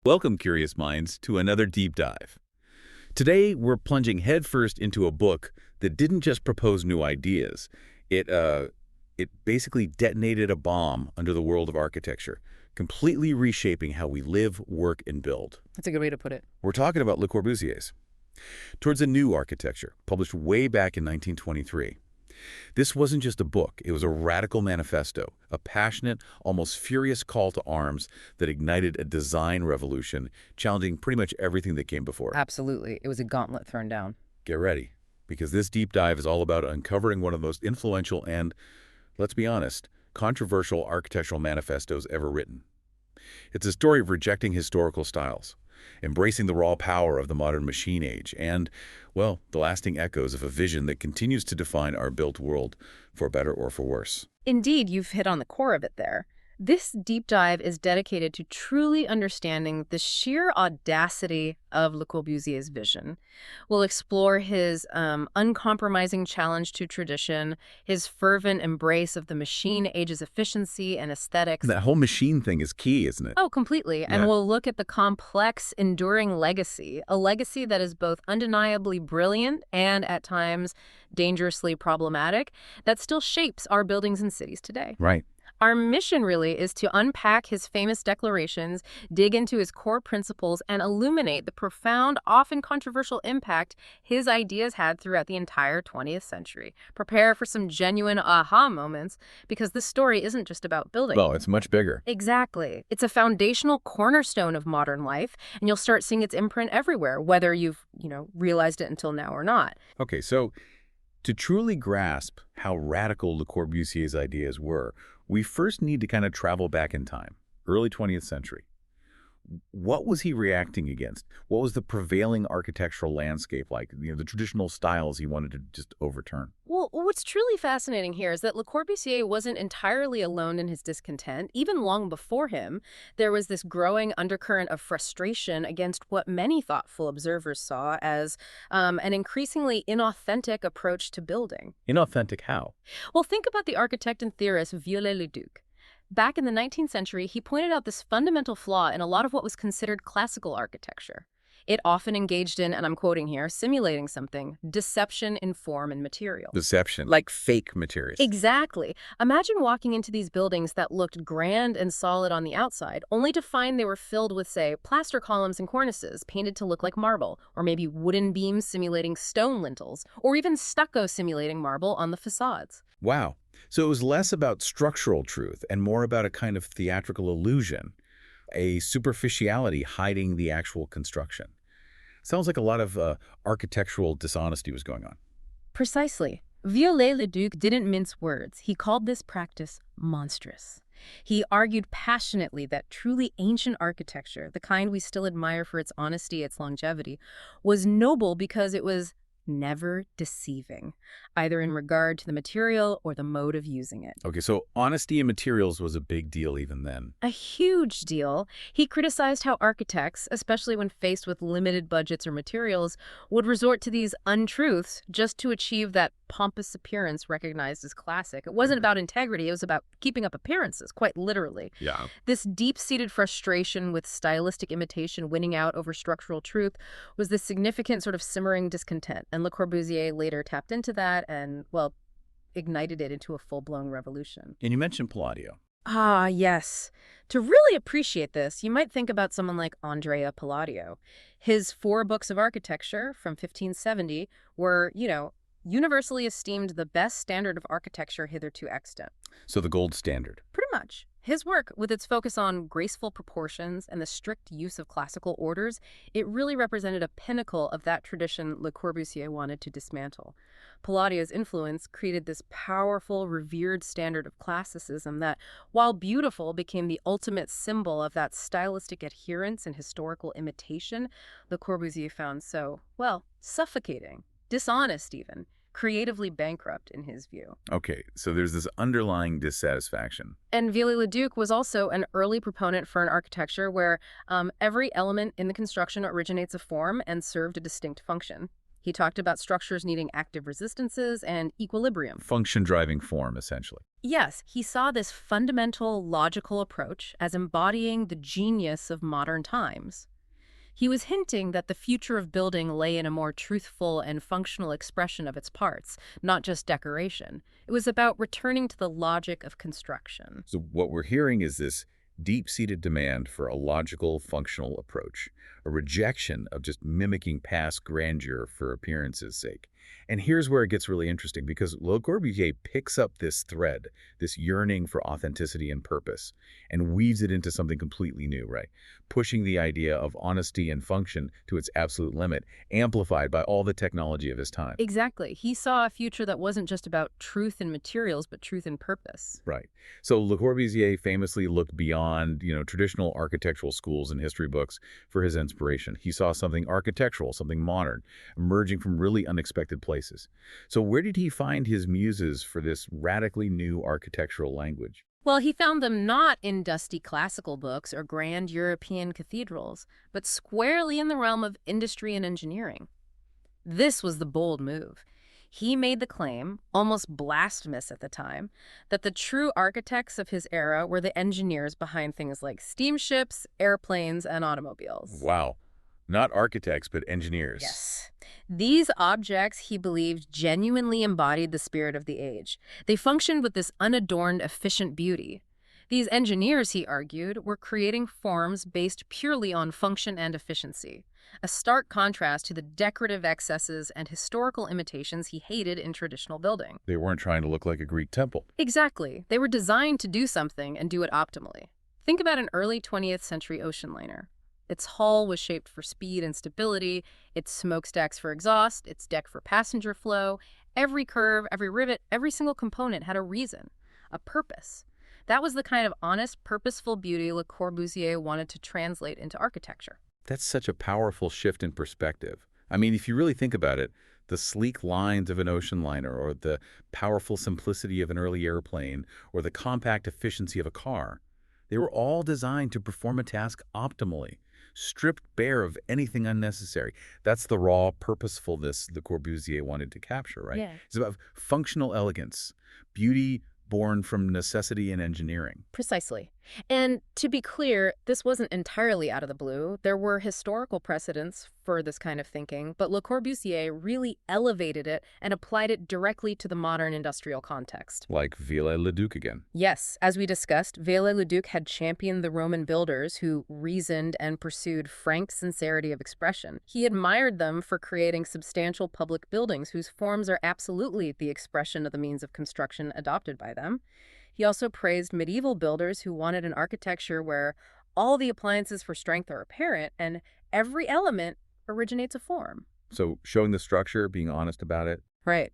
Welcome, curious minds, to another deep dive. Today, we're plunging headfirst into a book that didn't just propose new ideas. It basically detonated a bomb under the world of architecture, completely reshaping how we live, work, and build. That's a good way to put it. We're talking about Le Corbusier's Towards a New Architecture, published way back in 1923. This wasn't just a book, it was a radical manifesto, a passionate, almost furious call to arms that ignited a design revolution, challenging pretty much everything that came before it. Absolutely. It was a gauntlet thrown down. Get ready, because this deep dive is all about uncovering one of the most influential and, let's be honest, controversial architectural manifestos ever written. It's a story of rejecting historical styles, embracing the raw power of the modern machine age, and, well, the lasting echoes of a vision that continues to define our built world, for better or for worse. Indeed, you've hit on the core of it there. This deep dive is dedicated to truly understanding the sheer audacity of Le Corbusier's vision. We'll explore his uncompromising challenge to tradition, his fervent embrace of the machine age's efficiency and aesthetics. That whole machine thing is key, isn't it? Oh, completely. And Yeah. we'll look at the complex, enduring legacy, a legacy that is both undeniably brilliant and, at times, dangerously problematic, that still shapes our buildings and cities today. Right. Our mission really is to unpack his famous declarations, dig into his core principles, and illuminate the profound, often controversial impact his ideas had throughout the entire 20th century. Prepare for some genuine aha moments, because this story isn't just about building. Well, it's much bigger. Exactly. It's a foundational cornerstone of modern life, and you'll start seeing its imprint everywhere, whether you've, realized it until now or not. Okay, so to truly grasp how radical Le Corbusier's ideas were, we first need to kind of travel back in time, early 20th century. What was he reacting against? What was the prevailing architectural landscape like? The traditional styles he wanted to just overturn. Well, what's truly fascinating here is that Le Corbusier wasn't entirely alone in his discontent. Even long before him, there was this growing undercurrent of frustration against what many thoughtful observers saw as an increasingly inauthentic approach to building. Inauthentic how? Well, think about the architect and theorist Viollet-le-Duc. Back in the 19th century, he pointed out this fundamental flaw in a lot of what was considered classical architecture. It often engaged in, and I'm quoting here, simulating something, deception in form and material. Deception, like fake materials. Exactly. Imagine walking into these buildings that looked grand and solid on the outside, only to find they were filled with, say, plaster columns and cornices painted to look like marble, or maybe wooden beams simulating stone lintels, or even stucco simulating marble on the facades. Wow. So it was less about structural truth and more about a kind of theatrical illusion, a superficiality hiding the actual construction. Sounds like a lot of architectural dishonesty was going on. Precisely. Viollet-le-Duc didn't mince words. He called this practice monstrous. He argued passionately that truly ancient architecture, the kind we still admire for its honesty, its longevity, was noble because it was never deceiving, either in regard to the material or the mode of using it. Okay, so honesty in materials was a big deal even then. A huge deal. He criticized how architects, especially when faced with limited budgets or materials, would resort to these untruths just to achieve that pompous appearance recognized as classic. It wasn't about integrity, it was about keeping up appearances, quite literally. Yeah. This deep-seated frustration with stylistic imitation winning out over structural truth was this significant sort of simmering discontent. And Le Corbusier later tapped into that and, well, ignited it into a full-blown revolution. And you mentioned Palladio. Ah, yes. To really appreciate this, you might think about someone like Andrea Palladio. His 4 books of architecture from 1570 were, universally esteemed the best standard of architecture hitherto extant. So the gold standard. Pretty much. His work, with its focus on graceful proportions and the strict use of classical orders, it really represented a pinnacle of that tradition Le Corbusier wanted to dismantle. Palladio's influence created this powerful, revered standard of classicism that, while beautiful, became the ultimate symbol of that stylistic adherence and historical imitation Le Corbusier found so, well, suffocating, dishonest even, creatively bankrupt in his view. Okay, so there's this underlying dissatisfaction. And Viollet-le-Duc was also an early proponent for an architecture where every element in the construction originates a form and served a distinct function. He talked about structures needing active resistances and equilibrium. Function-driving form, essentially. Yes, he saw this fundamental logical approach as embodying the genius of modern times. He was hinting that the future of building lay in a more truthful and functional expression of its parts, not just decoration. It was about returning to the logic of construction. So what we're hearing is this deep-seated demand for a logical, functional approach, a rejection of just mimicking past grandeur for appearance's sake. And here's where it gets really interesting, because Le Corbusier picks up this thread, this yearning for authenticity and purpose, and weaves it into something completely new, right? Pushing the idea of honesty and function to its absolute limit, amplified by all the technology of his time. Exactly. He saw a future that wasn't just about truth in materials, but truth in purpose. Right. So Le Corbusier famously looked beyond, traditional architectural schools and history books for his inspiration. He saw something architectural, something modern, emerging from really unexpected places. So where did he find his muses for this radically new architectural language? Well, he found them not in dusty classical books or grand European cathedrals, but squarely in the realm of industry and engineering. This was the bold move. He made the claim, almost blasphemous at the time, that the true architects of his era were the engineers behind things like steamships, airplanes, and automobiles. Wow. Not architects, but engineers. Yes. These objects, he believed, genuinely embodied the spirit of the age. They functioned with this unadorned, efficient beauty. These engineers, he argued, were creating forms based purely on function and efficiency, a stark contrast to the decorative excesses and historical imitations he hated in traditional building. They weren't trying to look like a Greek temple. Exactly. They were designed to do something and do it optimally. Think about an early 20th century ocean liner. Its hull was shaped for speed and stability, its smokestacks for exhaust, its deck for passenger flow. Every curve, every rivet, every single component had a reason, a purpose. That was the kind of honest, purposeful beauty Le Corbusier wanted to translate into architecture. That's such a powerful shift in perspective. I mean, if you really think about it, the sleek lines of an ocean liner, or the powerful simplicity of an early airplane, or the compact efficiency of a car, they were all designed to perform a task optimally, stripped bare of anything unnecessary. That's the raw purposefulness Le Corbusier wanted to capture, right? Yeah. It's about functional elegance, beauty born from necessity and engineering. Precisely. And to be clear, this wasn't entirely out of the blue. There were historical precedents for this kind of thinking, but Le Corbusier really elevated it and applied it directly to the modern industrial context. Like Viollet-le-Duc again. Yes, as we discussed, Viollet-le-Duc had championed the Roman builders who reasoned and pursued frank sincerity of expression. He admired them for creating substantial public buildings whose forms are absolutely the expression of the means of construction adopted by them. He also praised medieval builders who wanted an architecture where all the appliances for strength are apparent and every element originates a form. So showing the structure, being honest about it. Right.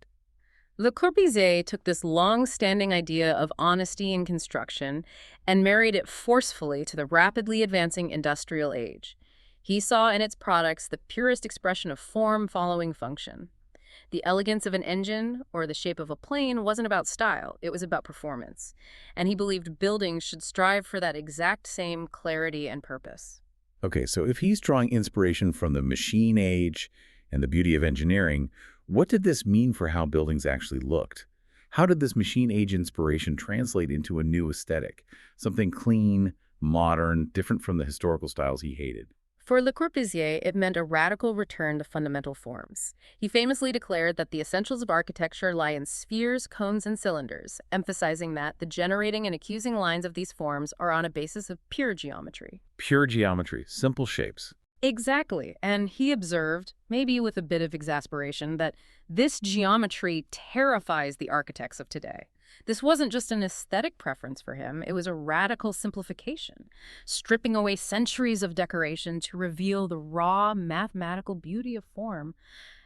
Le Corbusier took this long-standing idea of honesty in construction and married it forcefully to the rapidly advancing industrial age. He saw in its products the purest expression of form following function. The elegance of an engine or the shape of a plane wasn't about style, it was about performance. And he believed buildings should strive for that exact same clarity and purpose. Okay, so if he's drawing inspiration from the machine age and the beauty of engineering, what did this mean for how buildings actually looked? How did this machine age inspiration translate into a new aesthetic? Something clean, modern, different from the historical styles he hated. For Le Corbusier, it meant a radical return to fundamental forms. He famously declared that the essentials of architecture lie in spheres, cones, and cylinders, emphasizing that the generating and accusing lines of these forms are on a basis of pure geometry. Pure geometry, simple shapes. Exactly, and he observed, maybe with a bit of exasperation, that this geometry terrifies the architects of today. This wasn't just an aesthetic preference for him, it was a radical simplification, stripping away centuries of decoration to reveal the raw mathematical beauty of form.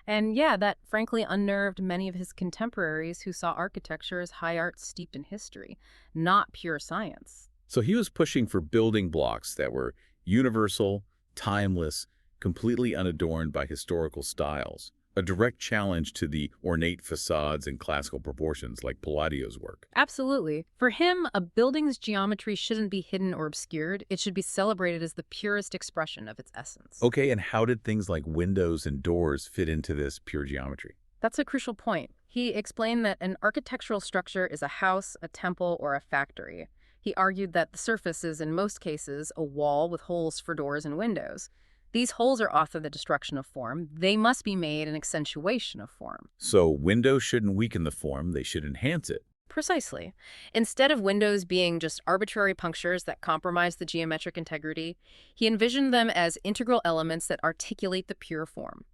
And yeah, that frankly unnerved many of his contemporaries who saw architecture as high art steeped in history, not pure science. So he was pushing for building blocks that were universal, timeless, completely unadorned by historical styles. A direct challenge to the ornate facades and classical proportions like Palladio's work. Absolutely. For him, a building's geometry shouldn't be hidden or obscured. It should be celebrated as the purest expression of its essence. Okay, and how did things like windows and doors fit into this pure geometry? That's a crucial point. He explained that an architectural structure is a house, a temple, or a factory. He argued that the surface is, in most cases, a wall with holes for doors and windows. These holes are often the destruction of form. They must be made an accentuation of form. So windows shouldn't weaken the form, they should enhance it. Precisely. Instead of windows being just arbitrary punctures that compromise the geometric integrity, he envisioned them as integral elements that articulate the pure form.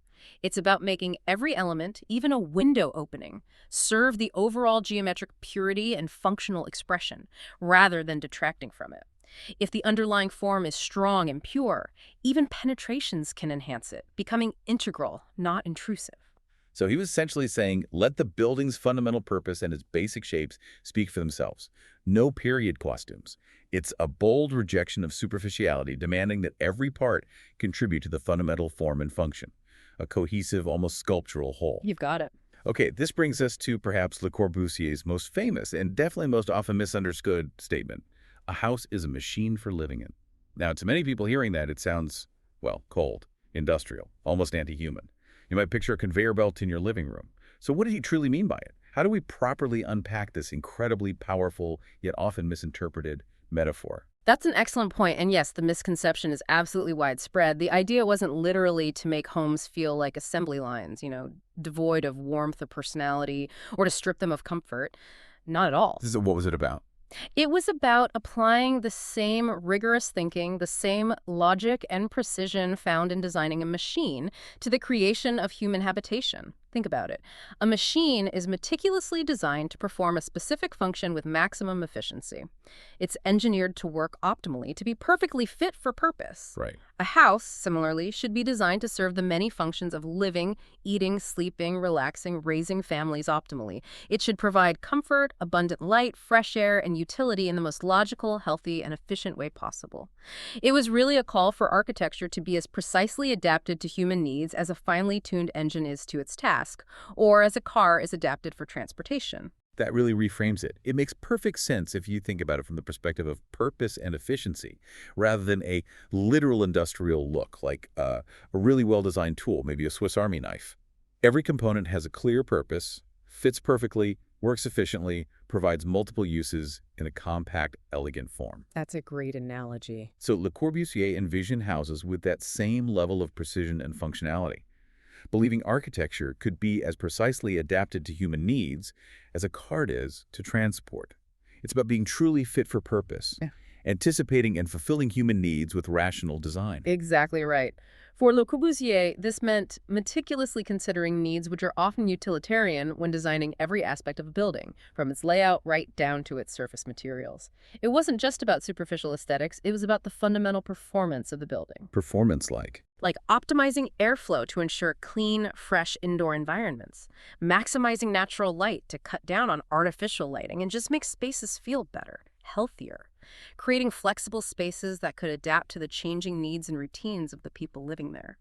It's about making every element, even a window opening, serve the overall geometric purity and functional expression, rather than detracting from it. If the underlying form is strong and pure, even penetrations can enhance it, becoming integral, not intrusive. So he was essentially saying, let the building's fundamental purpose and its basic shapes speak for themselves. No period costumes. It's a bold rejection of superficiality, demanding that every part contribute to the fundamental form and function. A cohesive, almost sculptural whole. You've got it. Okay, this brings us to perhaps Le Corbusier's most famous and definitely most often misunderstood statement. A house is a machine for living in. Now, to many people hearing that, it sounds, well, cold, industrial, almost anti-human. You might picture a conveyor belt in your living room. So what did he truly mean by it? How do we properly unpack this incredibly powerful, yet often misinterpreted metaphor? That's an excellent point, and yes, the misconception is absolutely widespread. The idea wasn't literally to make homes feel like assembly lines, devoid of warmth or personality, or to strip them of comfort. Not at all. What was it about? It was about applying the same rigorous thinking, the same logic and precision found in designing a machine to the creation of human habitation. Think about it. A machine is meticulously designed to perform a specific function with maximum efficiency. It's engineered to work optimally, to be perfectly fit for purpose. Right. A house, similarly, should be designed to serve the many functions of living, eating, sleeping, relaxing, raising families optimally. It should provide comfort, abundant light, fresh air, and utility in the most logical, healthy, and efficient way possible. It was really a call for architecture to be as precisely adapted to human needs as a finely tuned engine is to its task, or as a car is adapted for transportation. That really reframes it. It makes perfect sense if you think about it from the perspective of purpose and efficiency, rather than a literal industrial look, like a really well-designed tool, maybe a Swiss Army knife. Every component has a clear purpose, fits perfectly, works efficiently, provides multiple uses in a compact, elegant form. That's a great analogy. So Le Corbusier envisioned houses with that same level of precision and functionality, believing architecture could be as precisely adapted to human needs as a cart is to transport. It's about being truly fit for purpose, anticipating and fulfilling human needs with rational design. Exactly right. For Le Corbusier, this meant meticulously considering needs which are often utilitarian when designing every aspect of a building, from its layout right down to its surface materials. It wasn't just about superficial aesthetics, it was about the fundamental performance of the building. Performance-like. Like optimizing airflow to ensure clean, fresh indoor environments, maximizing natural light to cut down on artificial lighting and just make spaces feel better, healthier, creating flexible spaces that could adapt to the changing needs and routines of the people living there.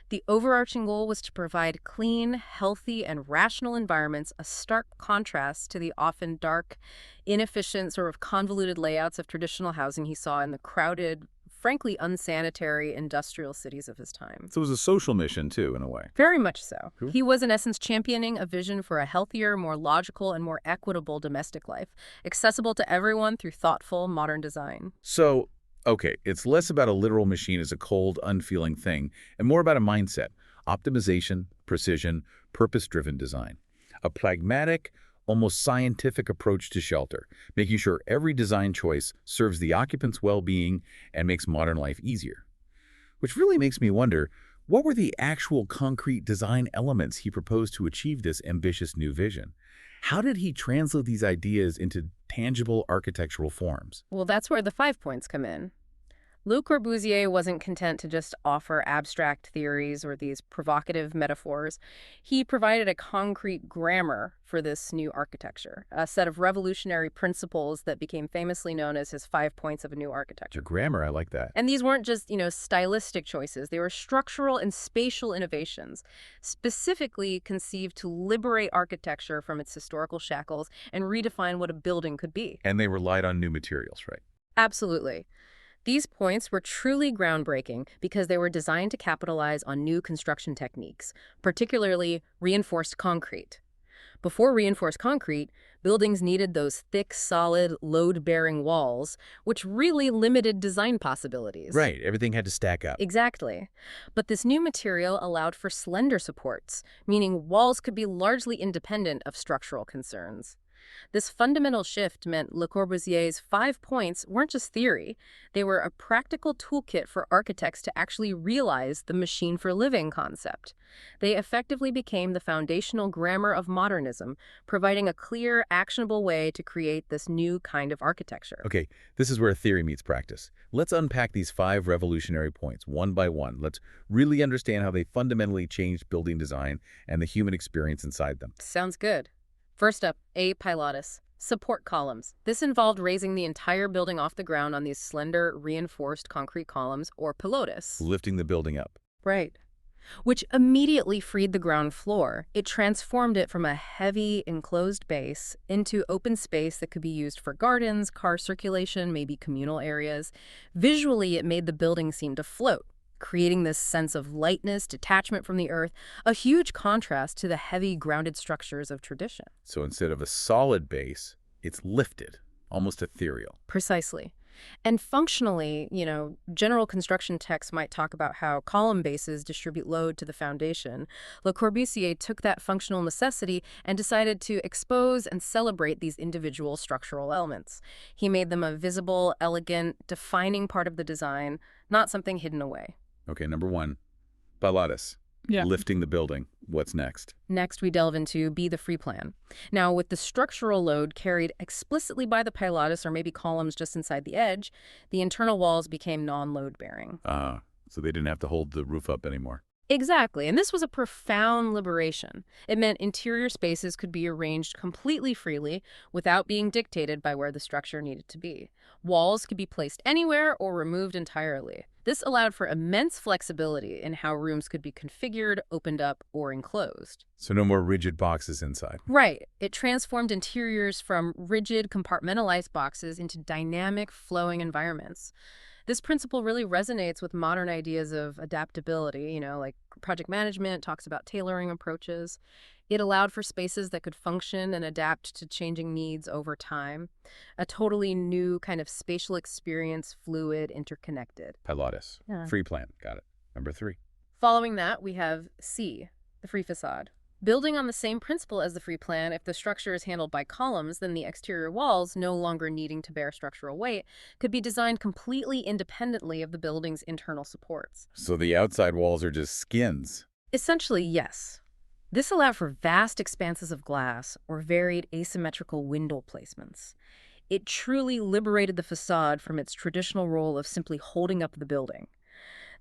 The overarching goal was to provide clean, healthy, and rational environments, a stark contrast to the often dark, inefficient, sort of convoluted layouts of traditional housing he saw in the crowded, frankly unsanitary industrial cities of his time. So it was a social mission, too, in a way. Very much so. Cool. He was, in essence, championing a vision for a healthier, more logical, and more equitable domestic life, accessible to everyone through thoughtful, modern design. So, okay, it's less about a literal machine as a cold, unfeeling thing, and more about a mindset, optimization, precision, purpose-driven design. A pragmatic, almost scientific approach to shelter, making sure every design choice serves the occupant's well-being and makes modern life easier. Which really makes me wonder, what were the actual concrete design elements he proposed to achieve this ambitious new vision? How did he translate these ideas into tangible architectural forms? Well, that's where the 5 points come in. Le Corbusier wasn't content to just offer abstract theories or these provocative metaphors. He provided a concrete grammar for this new architecture, a set of revolutionary principles that became famously known as his 5 points of a new Your architecture. grammar, I like that. And these weren't just, stylistic choices. They were structural and spatial innovations, specifically conceived to liberate architecture from its historical shackles and redefine what a building could be. And they relied on new materials, right? Absolutely. These points were truly groundbreaking because they were designed to capitalize on new construction techniques, particularly reinforced concrete. Before reinforced concrete, buildings needed those thick, solid, load-bearing walls, which really limited design possibilities. Right, everything had to stack up. Exactly. But this new material allowed for slender supports, meaning walls could be largely independent of structural concerns. This fundamental shift meant Le Corbusier's 5 points weren't just theory. They were a practical toolkit for architects to actually realize the machine for living concept. They effectively became the foundational grammar of modernism, providing a clear, actionable way to create this new kind of architecture. Okay, this is where theory meets practice. Let's unpack these 5 revolutionary points one by one. Let's really understand how they fundamentally changed building design and the human experience inside them. Sounds good. First up, pilotis. Support columns. This involved raising the entire building off the ground on these slender, reinforced concrete columns, or pilotis. Lifting the building up. Right. Which immediately freed the ground floor. It transformed it from a heavy, enclosed base into open space that could be used for gardens, car circulation, maybe communal areas. Visually, it made the building seem to float, creating this sense of lightness, detachment from the earth, a huge contrast to the heavy, grounded structures of tradition. So instead of a solid base, it's lifted, almost ethereal. Precisely. And functionally, general construction texts might talk about how column bases distribute load to the foundation. Le Corbusier took that functional necessity and decided to expose and celebrate these individual structural elements. He made them a visible, elegant, defining part of the design, not something hidden away. Okay, number 1, pilotis. Yeah. Lifting the building. What's next? Next, we delve into the free plan. Now, with the structural load carried explicitly by the pilotis or maybe columns just inside the edge, the internal walls became non-load bearing. So they didn't have to hold the roof up anymore. Exactly, and this was a profound liberation. It meant interior spaces could be arranged completely freely without being dictated by where the structure needed to be. Walls could be placed anywhere or removed entirely. This allowed for immense flexibility in how rooms could be configured, opened up, or enclosed. So no more rigid boxes inside. Right. It transformed interiors from rigid, compartmentalized boxes into dynamic, flowing environments. This principle really resonates with modern ideas of adaptability, like project management talks about tailoring approaches. It allowed for spaces that could function and adapt to changing needs over time. A totally new kind of spatial experience, fluid, interconnected. Pilotis. Yeah. Free plan. Got it. Number 3. Following that, we have C, the free facade. Building on the same principle as the free plan, if the structure is handled by columns, then the exterior walls, no longer needing to bear structural weight, could be designed completely independently of the building's internal supports. So the outside walls are just skins. Essentially, yes. This allowed for vast expanses of glass or varied asymmetrical window placements. It truly liberated the facade from its traditional role of simply holding up the building.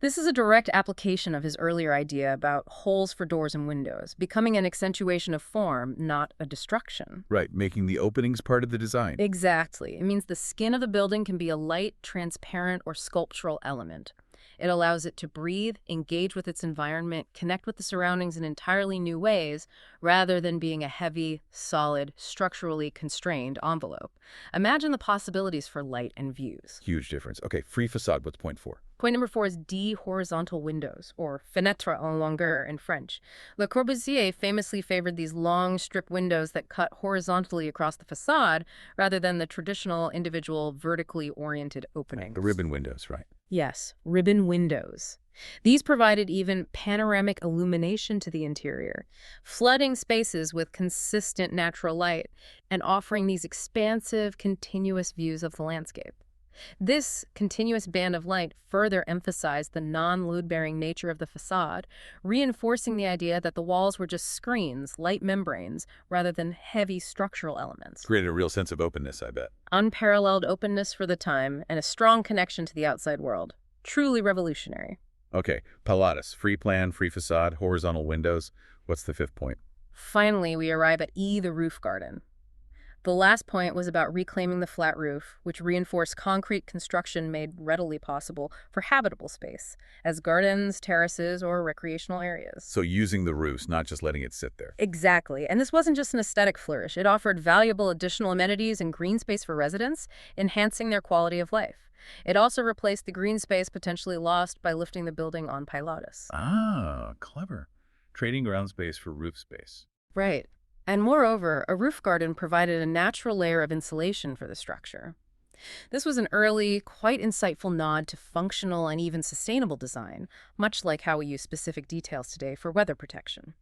This is a direct application of his earlier idea about holes for doors and windows, becoming an accentuation of form, not a destruction. Right, making the openings part of the design. Exactly. It means the skin of the building can be a light, transparent, or sculptural element. It allows it to breathe, engage with its environment, connect with the surroundings in entirely new ways, rather than being a heavy, solid, structurally constrained envelope. Imagine the possibilities for light and views. Huge difference. Okay, free facade. What's point 4? Point number 4 is horizontal windows, or fenêtre en longueur in French. Le Corbusier famously favored these long strip windows that cut horizontally across the facade rather than the traditional individual vertically oriented openings. The ribbon windows, right? Yes, ribbon windows. These provided even panoramic illumination to the interior, flooding spaces with consistent natural light and offering these expansive, continuous views of the landscape. This continuous band of light further emphasized the non-load-bearing nature of the facade, reinforcing the idea that the walls were just screens, light membranes, rather than heavy structural elements. Created a real sense of openness, I bet. Unparalleled openness for the time and a strong connection to the outside world. Truly revolutionary. Okay, pilotis, free plan, free facade, horizontal windows. What's the fifth point? Finally, we arrive at E, the roof garden. The last point was about reclaiming the flat roof, which reinforced concrete construction made readily possible for habitable space, as gardens, terraces, or recreational areas. So using the roofs, not just letting it sit there. Exactly. And this wasn't just an aesthetic flourish. It offered valuable additional amenities and green space for residents, enhancing their quality of life. It also replaced the green space potentially lost by lifting the building on pilotis. Ah, clever. Trading ground space for roof space. Right. And moreover, a roof garden provided a natural layer of insulation for the structure. This was an early, quite insightful nod to functional and even sustainable design, much like how we use specific details today for weather protection.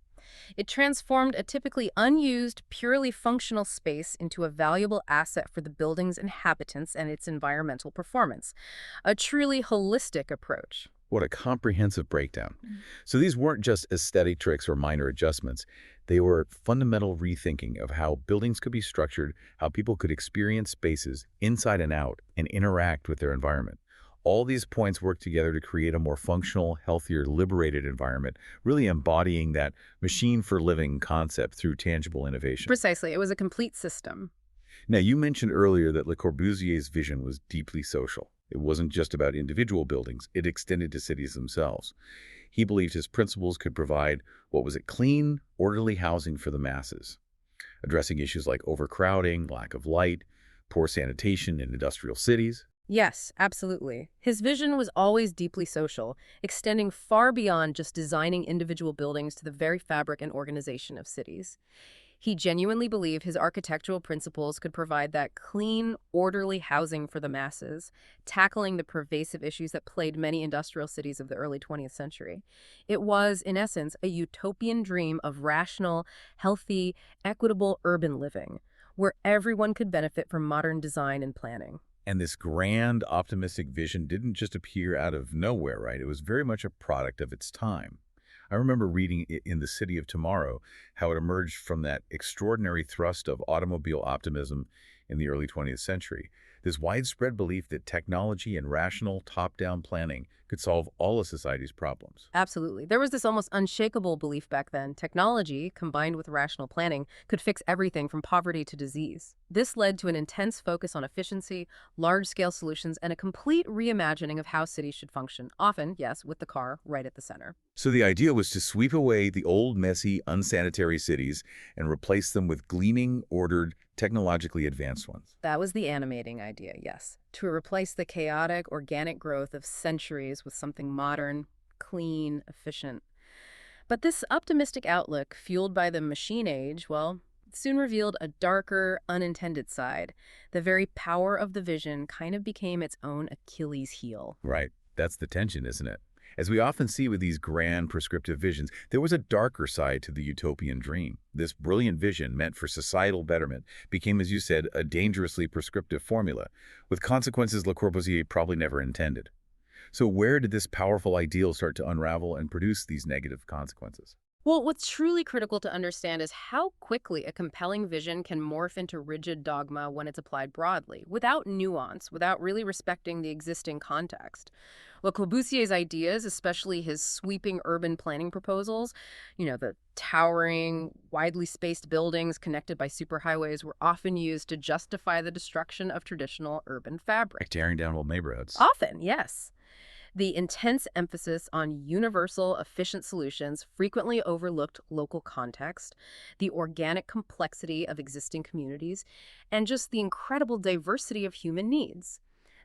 It transformed a typically unused, purely functional space into a valuable asset for the building's inhabitants and its environmental performance. A truly holistic approach. What a comprehensive breakdown. So these weren't just aesthetic tricks or minor adjustments. They were fundamental rethinking of how buildings could be structured, how people could experience spaces inside and out, and interact with their environment. All these points work together to create a more functional, healthier, liberated environment, really embodying that machine for living concept through tangible innovation. Precisely. It was a complete system. Now, you mentioned earlier that Le Corbusier's vision was deeply social. It wasn't just about individual buildings. It extended to cities themselves. He believed his principles could provide, what was it, clean, orderly housing for the masses, addressing issues like overcrowding, lack of light, poor sanitation in industrial cities. Yes, absolutely. His vision was always deeply social, extending far beyond just designing individual buildings to the very fabric and organization of cities. He genuinely believed his architectural principles could provide that clean, orderly housing for the masses, tackling the pervasive issues that plagued many industrial cities of the early 20th century. It was, in essence, a utopian dream of rational, healthy, equitable urban living, where everyone could benefit from modern design and planning. And this grand, optimistic vision didn't just appear out of nowhere, right? It was very much a product of its time. I remember reading in The City of Tomorrow how it emerged from that extraordinary thrust of automobile optimism in the early 20th century. This widespread belief that technology and rational top-down planning could solve all of society's problems. Absolutely. There was this almost unshakable belief back then. Technology, combined with rational planning, could fix everything from poverty to disease. This led to an intense focus on efficiency, large-scale solutions, and a complete reimagining of how cities should function, often, yes, with the car right at the center. So the idea was to sweep away the old, messy, unsanitary cities and replace them with gleaming, ordered, technologically advanced ones. That was the animating idea, yes. To replace the chaotic, organic growth of centuries with something modern, clean, efficient. But this optimistic outlook, fueled by the machine age, well, soon revealed a darker, unintended side. The very power of the vision kind of became its own Achilles heel. Right. That's the tension, isn't it? As we often see with these grand prescriptive visions, there was a darker side to the utopian dream. This brilliant vision meant for societal betterment became, as you said, a dangerously prescriptive formula, with consequences Le Corbusier probably never intended. So where did this powerful ideal start to unravel and produce these negative consequences? Well, what's truly critical to understand is how quickly a compelling vision can morph into rigid dogma when it's applied broadly, without nuance, without really respecting the existing context. Le Corbusier's ideas, especially his sweeping urban planning proposals, the towering, widely spaced buildings connected by superhighways, were often used to justify the destruction of traditional urban fabric. Like tearing down old neighborhoods. Often, yes. The intense emphasis on universal, efficient solutions frequently overlooked local context, the organic complexity of existing communities, and just the incredible diversity of human needs.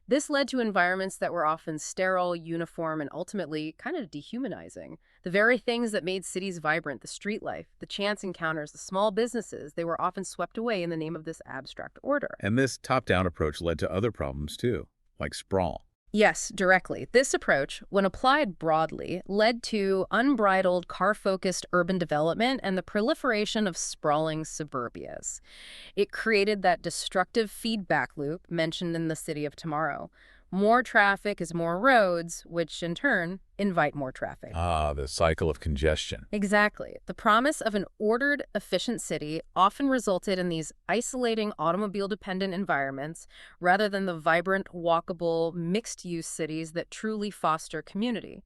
This led to environments that were often sterile, uniform, and ultimately kind of dehumanizing. The very things that made cities vibrant, the street life, the chance encounters, the small businesses, they were often swept away in the name of this abstract order. And this top-down approach led to other problems too, like sprawl. Yes, directly. This approach, when applied broadly, led to unbridled, car-focused urban development and the proliferation of sprawling suburbias. It created that destructive feedback loop mentioned in the City of Tomorrow. More traffic is more roads, which in turn invite more traffic. Ah, the cycle of congestion. Exactly. The promise of an ordered, efficient city often resulted in these isolating automobile-dependent environments rather than the vibrant, walkable, mixed-use cities that truly foster community.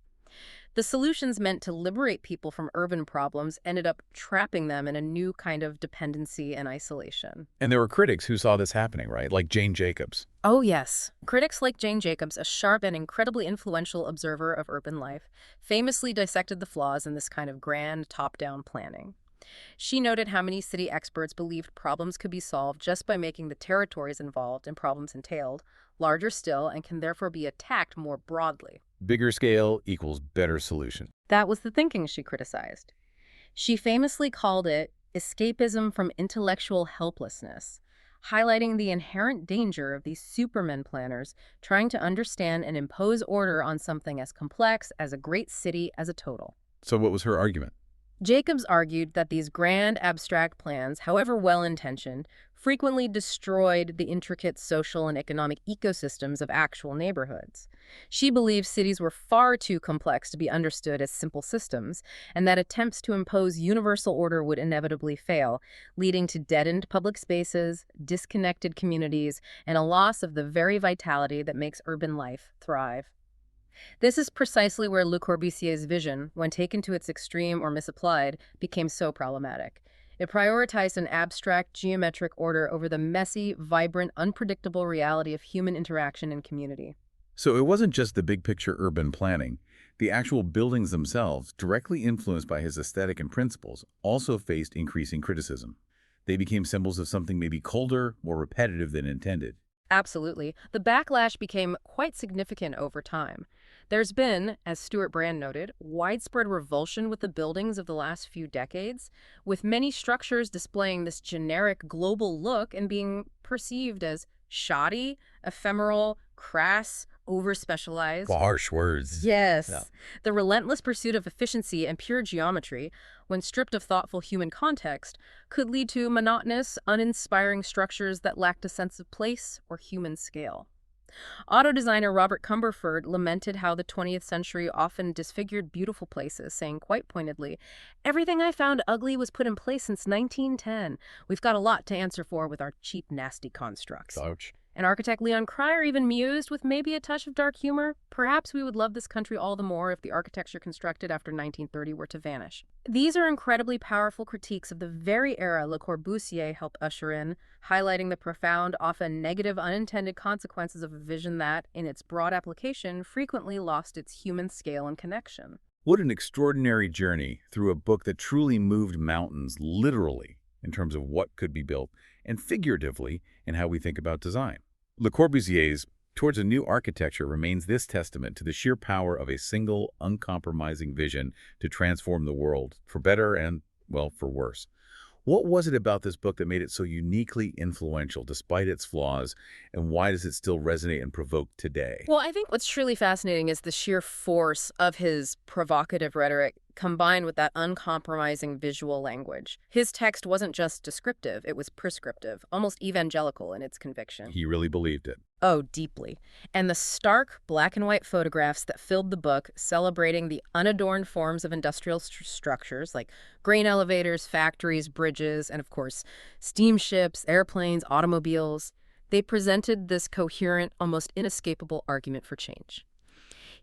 The solutions meant to liberate people from urban problems ended up trapping them in a new kind of dependency and isolation. And there were critics who saw this happening, right? Like Jane Jacobs. Oh, yes. Critics like Jane Jacobs, a sharp and incredibly influential observer of urban life, famously dissected the flaws in this kind of grand top-down planning. She noted how many city experts believed problems could be solved just by making the territories involved and problems entailed larger still and can therefore be attacked more broadly. Bigger scale equals better solution. That was the thinking she criticized. She famously called it escapism from intellectual helplessness, highlighting the inherent danger of these supermen planners trying to understand and impose order on something as complex as a great city as a total. So what was her argument? Jacobs argued that these grand abstract plans, however well-intentioned, frequently destroyed the intricate social and economic ecosystems of actual neighborhoods. She believed cities were far too complex to be understood as simple systems, and that attempts to impose universal order would inevitably fail, leading to deadened public spaces, disconnected communities, and a loss of the very vitality that makes urban life thrive. This is precisely where Le Corbusier's vision, when taken to its extreme or misapplied, became so problematic. It prioritized an abstract, geometric order over the messy, vibrant, unpredictable reality of human interaction and community. So it wasn't just the big picture urban planning. The actual buildings themselves, directly influenced by his aesthetic and principles, also faced increasing criticism. They became symbols of something maybe colder, more repetitive than intended. Absolutely. The backlash became quite significant over time. There's been, as Stuart Brand noted, widespread revulsion with the buildings of the last few decades, with many structures displaying this generic global look and being perceived as shoddy, ephemeral, crass, over-specialized. Harsh words. Yes. Yeah. The relentless pursuit of efficiency and pure geometry, when stripped of thoughtful human context, could lead to monotonous, uninspiring structures that lacked a sense of place or human scale. Auto designer Robert Cumberford lamented how the 20th century often disfigured beautiful places, saying quite pointedly, "Everything I found ugly was put in place since 1910. We've got a lot to answer for with our cheap, nasty constructs." Ouch. And architect Leon Cryer even mused, with maybe a touch of dark humor, "Perhaps we would love this country all the more if the architecture constructed after 1930 were to vanish." These are incredibly powerful critiques of the very era Le Corbusier helped usher in, highlighting the profound, often negative, unintended consequences of a vision that, in its broad application, frequently lost its human scale and connection. What an extraordinary journey through a book that truly moved mountains, literally, in terms of what could be built, and figuratively in how we think about design. Le Corbusier's Towards a New Architecture remains this testament to the sheer power of a single, uncompromising vision to transform the world, for better and, well, for worse. What was it about this book that made it so uniquely influential despite its flaws, and why does it still resonate and provoke today? Well, I think what's truly fascinating is the sheer force of his provocative rhetoric combined with that uncompromising visual language. His text wasn't just descriptive, it was prescriptive, almost evangelical in its conviction. He really believed it. Oh, deeply. And the stark black and white photographs that filled the book celebrating the unadorned forms of industrial structures like grain elevators, factories, bridges, and of course, steamships, airplanes, automobiles, they presented this coherent, almost inescapable argument for change.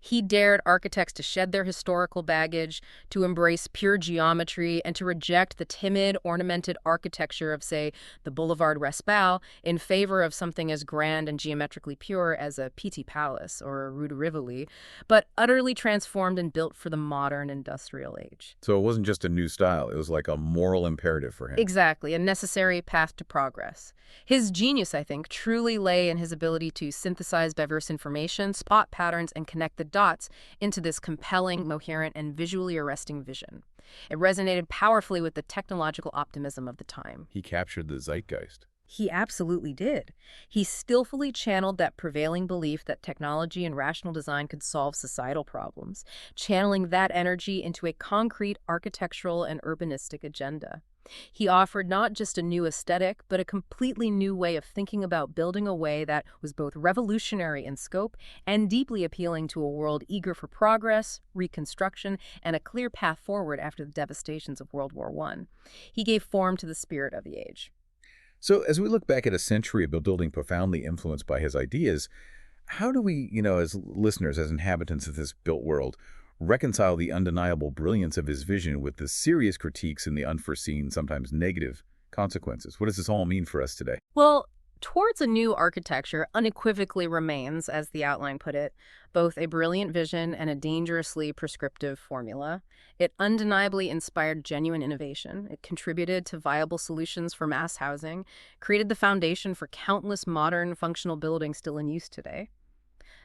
He dared architects to shed their historical baggage, to embrace pure geometry, and to reject the timid, ornamented architecture of, say, the Boulevard Raspail in favor of something as grand and geometrically pure as a Pitti Palace or a Rue de Rivoli, but utterly transformed and built for the modern industrial age. So it wasn't just a new style, it was like a moral imperative for him. Exactly, a necessary path to progress. His genius, I think, truly lay in his ability to synthesize diverse information, spot patterns, and connect the dots into this compelling, coherent, and visually arresting vision. It resonated powerfully with the technological optimism of the time. He captured the zeitgeist. He absolutely did. He skillfully channeled that prevailing belief that technology and rational design could solve societal problems, channeling that energy into a concrete architectural and urbanistic agenda. He offered not just a new aesthetic, but a completely new way of thinking about building a way that was both revolutionary in scope and deeply appealing to a world eager for progress, reconstruction, and a clear path forward after the devastations of World War I. He gave form to the spirit of the age. So, as we look back at a century of building profoundly influenced by his ideas, how do we, as listeners, as inhabitants of this built world, reconcile the undeniable brilliance of his vision with the serious critiques and the unforeseen, sometimes negative consequences? What does this all mean for us today? Well, towards a new architecture unequivocally remains, as the outline put it, both a brilliant vision and a dangerously prescriptive formula. It undeniably inspired genuine innovation. It contributed to viable solutions for mass housing, created the foundation for countless modern functional buildings still in use today.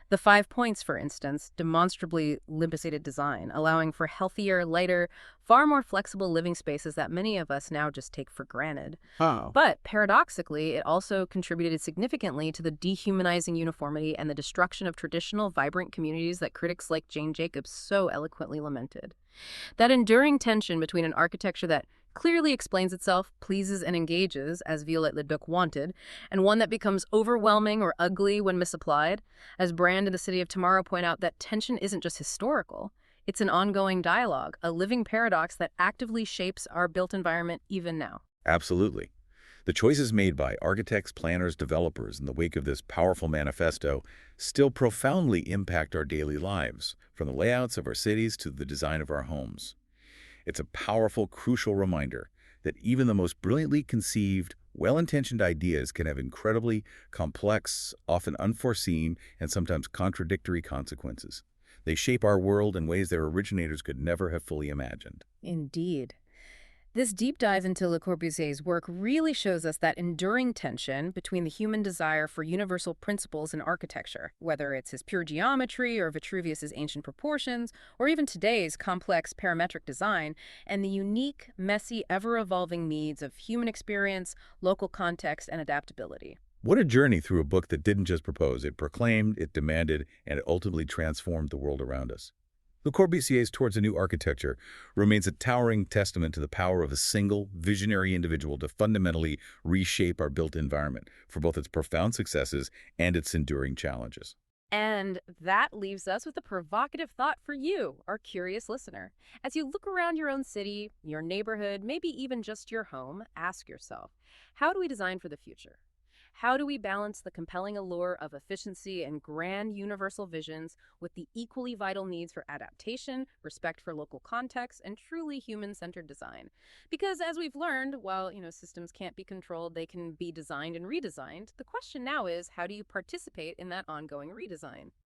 The 5 points, for instance, demonstrably limbicated design, allowing for healthier, lighter, far more flexible living spaces that many of us now just take for granted. Oh. But paradoxically, it also contributed significantly to the dehumanizing uniformity and the destruction of traditional, vibrant communities that critics like Jane Jacobs so eloquently lamented. That enduring tension between an architecture that clearly explains itself, pleases and engages, as Viollet-le-Duc wanted, and one that becomes overwhelming or ugly when misapplied. As Brand and the City of Tomorrow point out, that tension isn't just historical. It's an ongoing dialogue, a living paradox that actively shapes our built environment even now. Absolutely. The choices made by architects, planners, developers in the wake of this powerful manifesto still profoundly impact our daily lives, from the layouts of our cities to the design of our homes. It's a powerful, crucial reminder that even the most brilliantly conceived, well-intentioned ideas can have incredibly complex, often unforeseen, and sometimes contradictory consequences. They shape our world in ways their originators could never have fully imagined. Indeed. This deep dive into Le Corbusier's work really shows us that enduring tension between the human desire for universal principles in architecture, whether it's his pure geometry or Vitruvius's ancient proportions, or even today's complex parametric design, and the unique, messy, ever-evolving needs of human experience, local context, and adaptability. What a journey through a book that didn't just propose, it proclaimed, it demanded, and it ultimately transformed the world around us. Le Corbusier's Towards a New Architecture remains a towering testament to the power of a single, visionary individual to fundamentally reshape our built environment for both its profound successes and its enduring challenges. And that leaves us with a provocative thought for you, our curious listener. As you look around your own city, your neighborhood, maybe even just your home, ask yourself, how do we design for the future? How do we balance the compelling allure of efficiency and grand universal visions with the equally vital needs for adaptation, respect for local context, and truly human-centered design? Because as we've learned, while, systems can't be controlled, they can be designed and redesigned. The question now is, how do you participate in that ongoing redesign?